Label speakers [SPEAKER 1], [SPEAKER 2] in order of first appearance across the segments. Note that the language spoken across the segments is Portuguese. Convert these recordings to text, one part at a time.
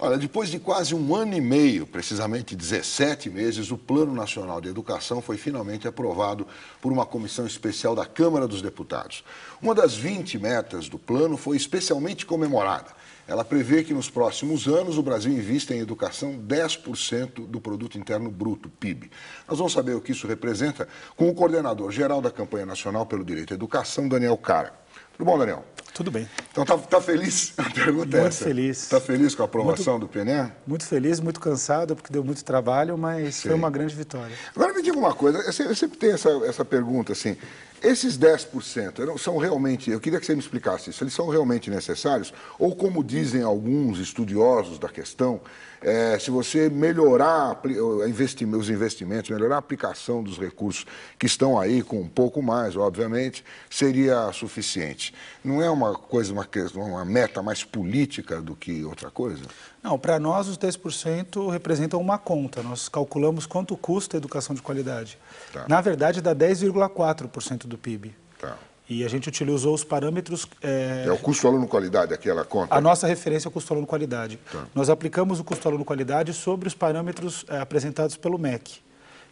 [SPEAKER 1] Olha, depois de quase um ano e meio, precisamente 17 meses, o Plano Nacional de Educação foi finalmente aprovado por uma comissão especial da Câmara dos Deputados. Uma das 20 metas do plano foi especialmente comemorada. Ela prevê que nos próximos anos o Brasil invista em educação 10% do Produto Interno Bruto, PIB. Nós vamos saber o que isso representa com o coordenador geral da Campanha Nacional pelo Direito à Educação, Daniel Cara. Tudo bom, Daniel?
[SPEAKER 2] Tudo bem.
[SPEAKER 1] Então, tá feliz? A pergunta é essa.
[SPEAKER 2] Muito feliz.
[SPEAKER 1] Está feliz com a aprovação do PNE?
[SPEAKER 2] Muito feliz, muito cansado, porque deu muito trabalho, mas
[SPEAKER 1] Sim.
[SPEAKER 2] Foi uma grande vitória.
[SPEAKER 1] Agora me diga uma coisa, eu sempre tenho essa pergunta assim, esses 10% são realmente, eu queria que você me explicasse isso, eles são realmente necessários? Ou como dizem alguns estudiosos da questão, se você melhorar os investimentos, melhorar a aplicação dos recursos que estão aí, com um pouco mais, obviamente, seria suficiente. Não é uma coisa, uma meta mais política do que outra coisa?
[SPEAKER 2] Não, para nós os 10% representam uma conta. Nós calculamos quanto custa a educação de qualidade.
[SPEAKER 1] Tá.
[SPEAKER 2] Na verdade, dá 10,4% do PIB.
[SPEAKER 1] Tá.
[SPEAKER 2] E a gente utilizou os parâmetros...
[SPEAKER 1] É o custo aluno-qualidade, aquela conta?
[SPEAKER 2] A nossa referência é o custo aluno-qualidade.
[SPEAKER 1] Tá.
[SPEAKER 2] Nós aplicamos o custo aluno-qualidade sobre os parâmetros apresentados pelo MEC.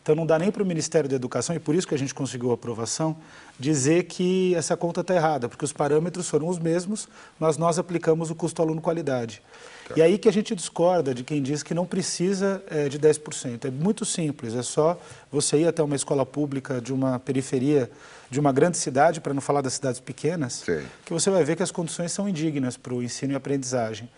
[SPEAKER 2] Então, não dá nem para o Ministério da Educação, e por isso que a gente conseguiu a aprovação, dizer que essa conta está errada, porque os parâmetros foram os mesmos, mas nós aplicamos o custo aluno-qualidade. Tá. E aí que a gente discorda de quem diz que não precisa de 10%. É muito simples, é só você ir até uma escola pública de uma periferia, de uma grande cidade, para não falar das cidades pequenas,
[SPEAKER 1] Sim.
[SPEAKER 2] que você vai ver que as condições são indignas para o ensino e aprendizagem.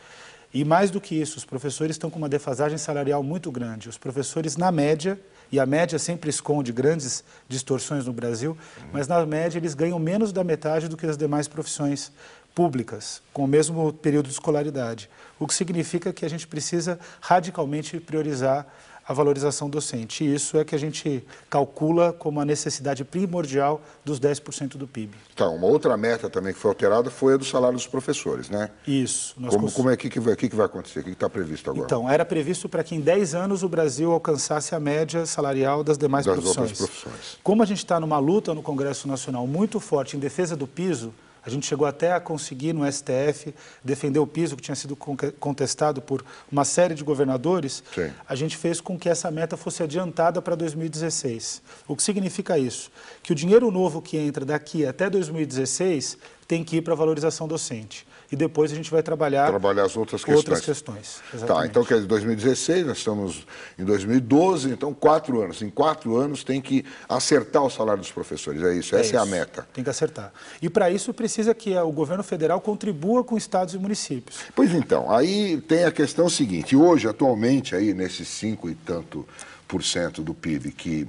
[SPEAKER 2] E mais do que isso, os professores estão com uma defasagem salarial muito grande. Os professores, na média, e a média sempre esconde grandes distorções no Brasil, mas na média eles ganham menos da metade do que as demais profissões públicas, com o mesmo período de escolaridade. O que significa que a gente precisa radicalmente priorizar a valorização docente. E isso é que a gente calcula como a necessidade primordial dos 10% do PIB.
[SPEAKER 1] Então, uma outra meta também que foi alterada foi a do salário dos professores, né?
[SPEAKER 2] Isso.
[SPEAKER 1] Como é que vai acontecer? O que está previsto agora?
[SPEAKER 2] Então, era previsto para que em 10 anos o Brasil alcançasse a média salarial das demais profissões.
[SPEAKER 1] Outras profissões.
[SPEAKER 2] Como a gente está numa luta no Congresso Nacional muito forte em defesa do piso, a gente chegou até a conseguir no STF defender o piso que tinha sido contestado por uma série de governadores.
[SPEAKER 1] Sim.
[SPEAKER 2] A gente fez com que essa meta fosse adiantada para 2016. O que significa isso? Que o dinheiro novo que entra daqui até 2016 tem que ir para a valorização docente. E depois a gente vai trabalhar
[SPEAKER 1] as outras
[SPEAKER 2] questões.
[SPEAKER 1] Tá, então quer dizer, 2016, nós estamos em 2012, então 4 anos. Em 4 anos tem que acertar o salário dos professores, é isso? Essa é a meta.
[SPEAKER 2] Tem que acertar. E para isso precisa que o governo federal contribua com estados e municípios.
[SPEAKER 1] Pois então, aí tem a questão seguinte, hoje, atualmente, aí nesses 5 e tanto % do PIB, que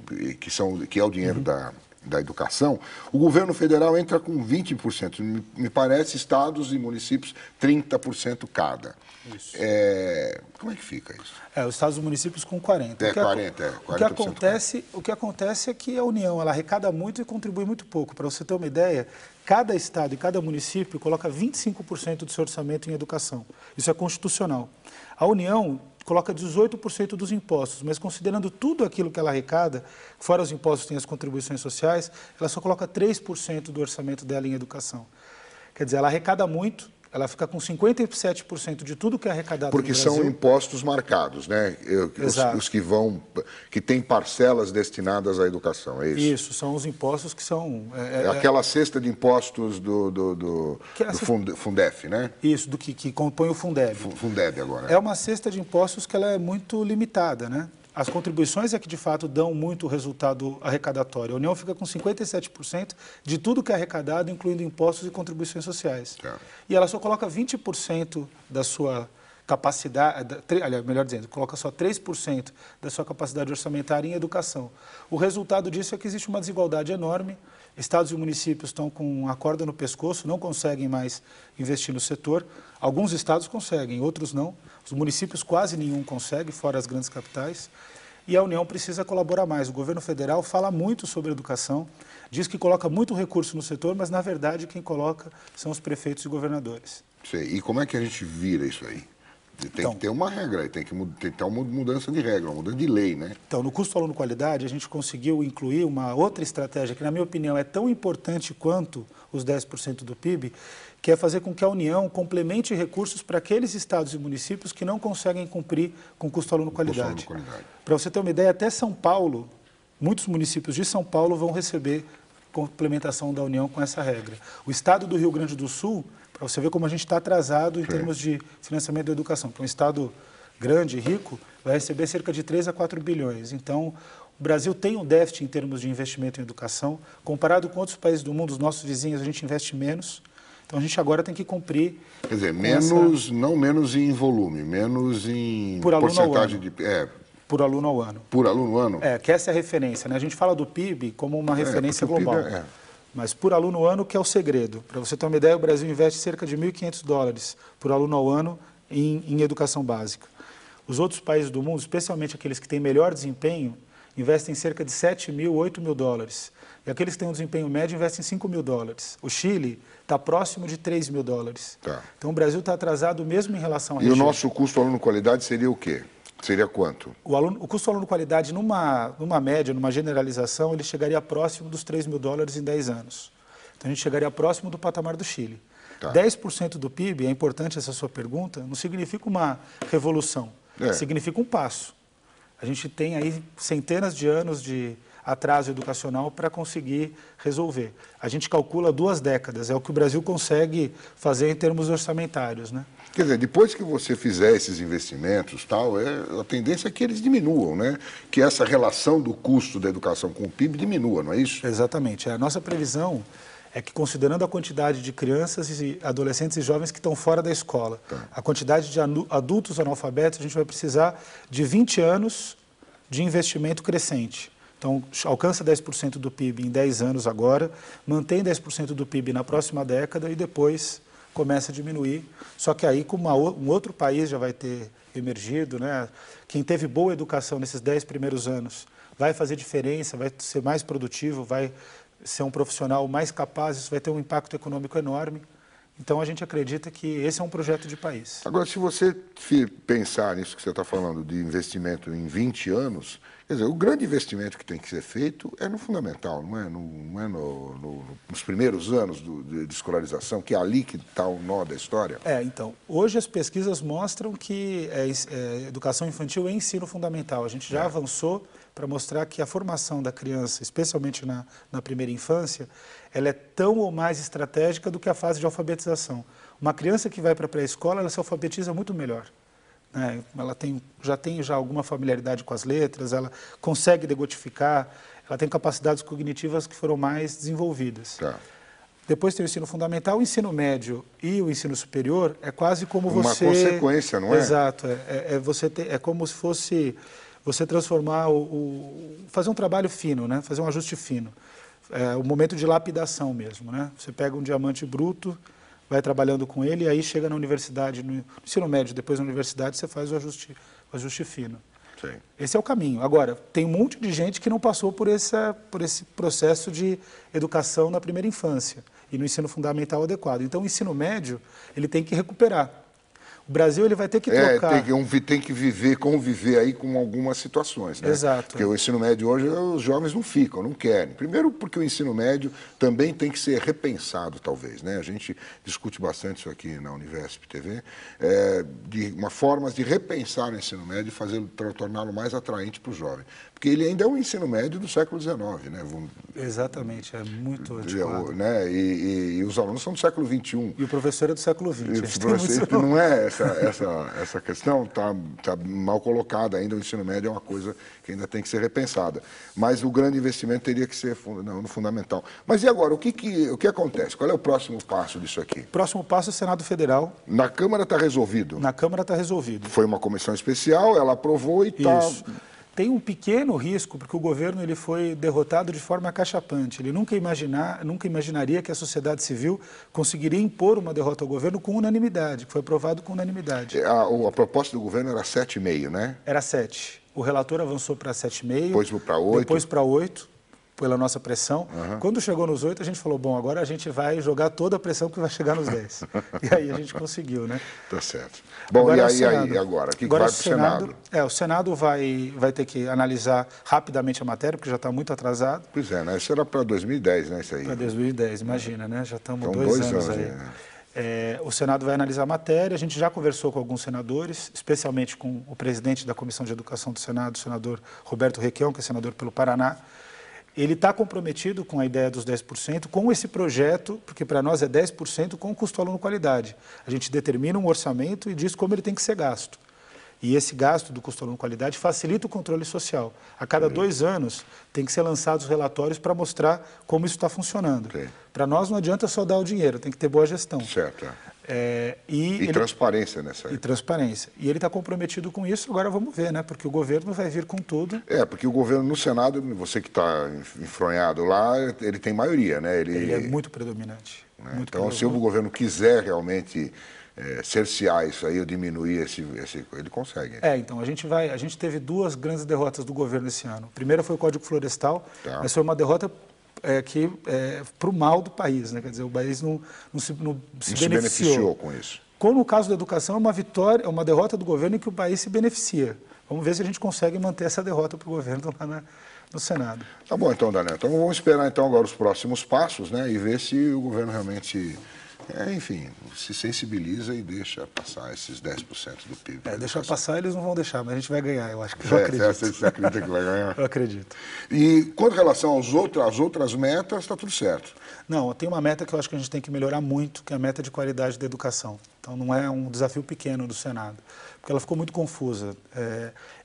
[SPEAKER 1] é o dinheiro da educação, o governo federal entra com 20%, me parece, estados e municípios 30% cada.
[SPEAKER 2] Isso.
[SPEAKER 1] Como é que fica isso?
[SPEAKER 2] Os estados e municípios com 40%.
[SPEAKER 1] 40%.
[SPEAKER 2] O que acontece é que a União ela arrecada muito e contribui muito pouco. Para você ter uma ideia, cada estado e cada município coloca 25% do seu orçamento em educação. Isso é constitucional. A União coloca 18% dos impostos, mas considerando tudo aquilo que ela arrecada, fora os impostos tem as contribuições sociais, ela só coloca 3% do orçamento dela em educação. Quer dizer, ela arrecada muito, ela fica com 57% de tudo que é arrecadado no Brasil.
[SPEAKER 1] Porque são impostos marcados, né? Que têm parcelas destinadas à educação, é isso?
[SPEAKER 2] Isso, são os impostos que são...
[SPEAKER 1] aquela cesta de impostos do Fundef, né?
[SPEAKER 2] Isso, que compõe o Fundeb.
[SPEAKER 1] Fundeb agora.
[SPEAKER 2] É uma cesta de impostos que ela é muito limitada, né? As contribuições é que, de fato, dão muito resultado arrecadatório. A União fica com 57% de tudo que é arrecadado, incluindo impostos e contribuições sociais.
[SPEAKER 1] É.
[SPEAKER 2] E ela só coloca 20% da sua capacidade, melhor dizendo, coloca só 3% da sua capacidade orçamentária em educação. O resultado disso é que existe uma desigualdade enorme. Estados e municípios estão com a corda no pescoço, não conseguem mais investir no setor. Alguns estados conseguem, outros não. Os municípios quase nenhum consegue, fora as grandes capitais. E a União precisa colaborar mais. O governo federal fala muito sobre educação, diz que coloca muito recurso no setor, mas, na verdade, quem coloca são os prefeitos e governadores.
[SPEAKER 1] Sei. E como é que a gente vira isso aí? Tem que ter uma regra, tem que ter uma mudança de regra, uma mudança de lei, né?
[SPEAKER 2] Então, no custo aluno-qualidade, a gente conseguiu incluir uma outra estratégia que, na minha opinião, é tão importante quanto os 10% do PIB, que é fazer com que a União complemente recursos para aqueles estados e municípios que não conseguem cumprir com o custo aluno-qualidade. Para você ter uma ideia, até São Paulo, muitos municípios de São Paulo vão receber complementação da União com essa regra. O estado do Rio Grande do Sul, para você ver como a gente está atrasado em termos de financiamento da educação, que é um estado grande e rico, vai receber cerca de 3 a 4 bilhões. Então, o Brasil tem um déficit em termos de investimento em educação. Comparado com outros países do mundo, os nossos vizinhos, a gente investe menos. Então, a gente agora tem que cumprir...
[SPEAKER 1] Quer dizer, menos, não menos em volume, menos em porcentagem de...
[SPEAKER 2] Por aluno ao ano.
[SPEAKER 1] Por aluno ao ano?
[SPEAKER 2] Que essa é a referência, né? A gente fala do PIB como uma referência global. Mas por aluno ao ano que é o segredo. Para você ter uma ideia, o Brasil investe cerca de $1.500 por aluno ao ano em educação básica. Os outros países do mundo, especialmente aqueles que têm melhor desempenho, investem cerca de $7.000, $8.000. E aqueles que têm um desempenho médio investem $5.000. O Chile está próximo de $3.000.
[SPEAKER 1] Tá.
[SPEAKER 2] Então o Brasil está atrasado mesmo em relação à
[SPEAKER 1] região. E o nosso custo aluno-qualidade seria o quê? Seria quanto?
[SPEAKER 2] O custo aluno-qualidade, numa média, numa generalização, ele chegaria próximo dos $3.000 em 10 anos. Então, a gente chegaria próximo do patamar do Chile. Tá. 10% do PIB, é importante essa sua pergunta, não significa uma revolução, significa um passo. A gente tem aí centenas de anos de atraso educacional para conseguir resolver. A gente calcula 2 décadas, é o que o Brasil consegue fazer em termos orçamentários, né?
[SPEAKER 1] Quer dizer, depois que você fizer esses investimentos, a tendência é que eles diminuam, né? Que essa relação do custo da educação com o PIB diminua, não é isso?
[SPEAKER 2] Exatamente. A nossa previsão é que, considerando a quantidade de crianças e adolescentes e jovens que estão fora da escola, a quantidade de adultos analfabetos, a gente vai precisar de 20 anos de investimento crescente. Então, alcança 10% do PIB em 10 anos agora, mantém 10% do PIB na próxima década e depois começa a diminuir. Só que aí, como um outro país já vai ter emergido, né? Quem teve boa educação nesses 10 primeiros anos vai fazer diferença, vai ser mais produtivo, vai ser um profissional mais capaz, isso vai ter um impacto econômico enorme. Então, a gente acredita que esse é um projeto de país.
[SPEAKER 1] Agora, se você pensar nisso que você está falando, de investimento em 20 anos, quer dizer, o grande investimento que tem que ser feito é no fundamental, não é nos primeiros anos de escolarização, que é ali que está o nó da história?
[SPEAKER 2] Então, hoje as pesquisas mostram que educação infantil é ensino fundamental. A gente já avançou para mostrar que a formação da criança, especialmente na primeira infância, ela é tão ou mais estratégica do que a fase de alfabetização. Uma criança que vai para a pré-escola, ela se alfabetiza muito melhor. Ela já tem alguma familiaridade com as letras, ela consegue decodificar, ela tem capacidades cognitivas que foram mais desenvolvidas. Depois tem o ensino fundamental, o ensino médio e o ensino superior é quase como você...
[SPEAKER 1] Uma consequência, não é?
[SPEAKER 2] Exato. É como se fosse você transformar, fazer um trabalho fino, né? Fazer um ajuste fino. O momento de lapidação mesmo, né? Você pega um diamante bruto, vai trabalhando com ele e aí chega na universidade, no ensino médio, depois na universidade você faz o ajuste fino.
[SPEAKER 1] Sim.
[SPEAKER 2] Esse é o caminho. Agora, tem um monte de gente que não passou por esse processo de educação na primeira infância e no ensino fundamental adequado. Então, o ensino médio, ele tem que recuperar. O Brasil ele vai ter que trocar...
[SPEAKER 1] Tem que conviver aí com algumas situações, né?
[SPEAKER 2] Exato.
[SPEAKER 1] Porque o ensino médio hoje, os jovens não ficam, não querem. Primeiro porque o ensino médio também tem que ser repensado, talvez, né? A gente discute bastante isso aqui na Univesp TV, formas de repensar o ensino médio e torná-lo mais atraente para o jovem. Porque ele ainda é um ensino médio do século XIX, né?
[SPEAKER 2] Exatamente, é muito antiquado.
[SPEAKER 1] Né? E os alunos são do século XXI.
[SPEAKER 2] E o professor é do século XX.
[SPEAKER 1] Não é essa questão, está mal colocada ainda, o ensino médio é uma coisa que ainda tem que ser repensada. Mas o grande investimento teria que ser no fundamental. Mas e agora, o que acontece? Qual é o próximo passo disso aqui? O
[SPEAKER 2] próximo passo é o Senado Federal.
[SPEAKER 1] Na Câmara está resolvido?
[SPEAKER 2] Na Câmara está resolvido.
[SPEAKER 1] Foi uma comissão especial, ela aprovou e está...
[SPEAKER 2] Tem um pequeno risco, porque o governo ele foi derrotado de forma acachapante. Ele nunca imaginaria que a sociedade civil conseguiria impor uma derrota ao governo com unanimidade, que foi aprovado com unanimidade.
[SPEAKER 1] A proposta do governo era 7,5, né?
[SPEAKER 2] Era 7. O relator avançou para 7,5.
[SPEAKER 1] Depois para 8.
[SPEAKER 2] Depois para 8. pela nossa pressão. Quando chegou nos 8, a gente falou, bom, agora a gente vai jogar toda a pressão que vai chegar nos 10. E aí a gente conseguiu, né?
[SPEAKER 1] Tá certo. Bom, agora, e agora? O que vai para o Senado?
[SPEAKER 2] O Senado vai ter que analisar rapidamente a matéria, porque já está muito atrasado.
[SPEAKER 1] Pois é, né? Isso era para 2010, né? Isso aí.
[SPEAKER 2] Para 2010, imagina, né? Já estamos então, 2 anos aí. Né? O Senado vai analisar a matéria, a gente já conversou com alguns senadores, especialmente com o presidente da Comissão de Educação do Senado, o senador Roberto Requião, que é senador pelo Paraná. Ele está comprometido com a ideia dos 10%, com esse projeto, porque para nós é 10% com custo-aluno qualidade. A gente determina um orçamento e diz como ele tem que ser gasto. E esse gasto do custo-aluno qualidade facilita o controle social. A cada 2 anos tem que ser lançados relatórios para mostrar como isso está funcionando. Para nós não adianta só dar o dinheiro, tem que ter boa gestão.
[SPEAKER 1] Certo. E transparência nessa aí.
[SPEAKER 2] E transparência. E ele está comprometido com isso, agora vamos ver, né? Porque o governo vai vir com tudo.
[SPEAKER 1] Porque o governo no Senado, você que está enfronhado lá, ele tem maioria, né?
[SPEAKER 2] Ele é muito predominante.
[SPEAKER 1] Né? Então, se o governo quiser realmente cercear isso aí ou diminuir ele consegue.
[SPEAKER 2] Então a gente teve 2 grandes derrotas do governo esse ano. A primeira foi o Código Florestal, mas foi uma derrota para o mal do país, né? Quer dizer, o país não se beneficiou
[SPEAKER 1] com isso.
[SPEAKER 2] Como no caso da educação, é uma derrota do governo em que o país se beneficia. Vamos ver se a gente consegue manter essa derrota para o governo lá no Senado.
[SPEAKER 1] Tá bom então, Daniel. Então vamos esperar então agora os próximos passos, né? E ver se o governo realmente enfim, se sensibiliza e deixa passar esses 10% do PIB.
[SPEAKER 2] Deixar passar, eles não vão deixar, mas a gente vai ganhar, eu acho que eu acredito.
[SPEAKER 1] Você acredita que vai ganhar?
[SPEAKER 2] Eu acredito.
[SPEAKER 1] E com relação às outras metas, está tudo certo?
[SPEAKER 2] Não, tem uma meta que eu acho que a gente tem que melhorar muito, que é a meta de qualidade da educação. Então não é um desafio pequeno do Senado, porque ela ficou muito confusa.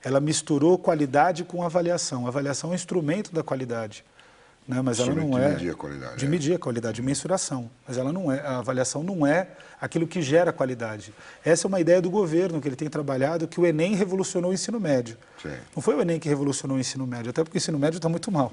[SPEAKER 2] Ela misturou qualidade com avaliação. A avaliação é um instrumento da qualidade. Né, mas ela não é de medir a qualidade, medir a qualidade, de mensuração. Mas ela não é, a avaliação não é aquilo que gera qualidade. Essa é uma ideia do governo que ele tem trabalhado, que o Enem revolucionou o ensino médio.
[SPEAKER 1] Sim.
[SPEAKER 2] Não foi o Enem que revolucionou o ensino médio, até porque o ensino médio está muito mal.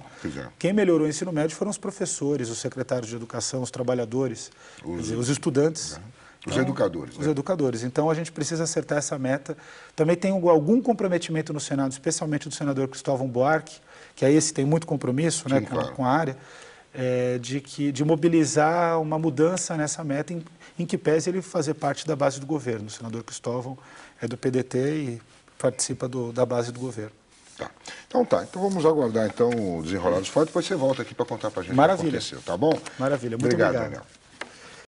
[SPEAKER 2] Quem melhorou o ensino médio foram os professores, os secretários de educação, os trabalhadores, os estudantes.
[SPEAKER 1] Os educadores.
[SPEAKER 2] Os educadores. Então, a gente precisa acertar essa meta. Também tem algum comprometimento no Senado, especialmente do senador Cristóvão Buarque, que aí esse tem muito compromisso, né, com a área, de mobilizar uma mudança nessa meta, em que pese ele fazer parte da base do governo. O senador Cristóvão é do PDT e participa da base do governo.
[SPEAKER 1] Então vamos aguardar então o desenrolar dos fatos, depois você volta aqui para contar para a gente o que aconteceu, tá bom?
[SPEAKER 2] Maravilha, muito obrigado.
[SPEAKER 1] Daniel.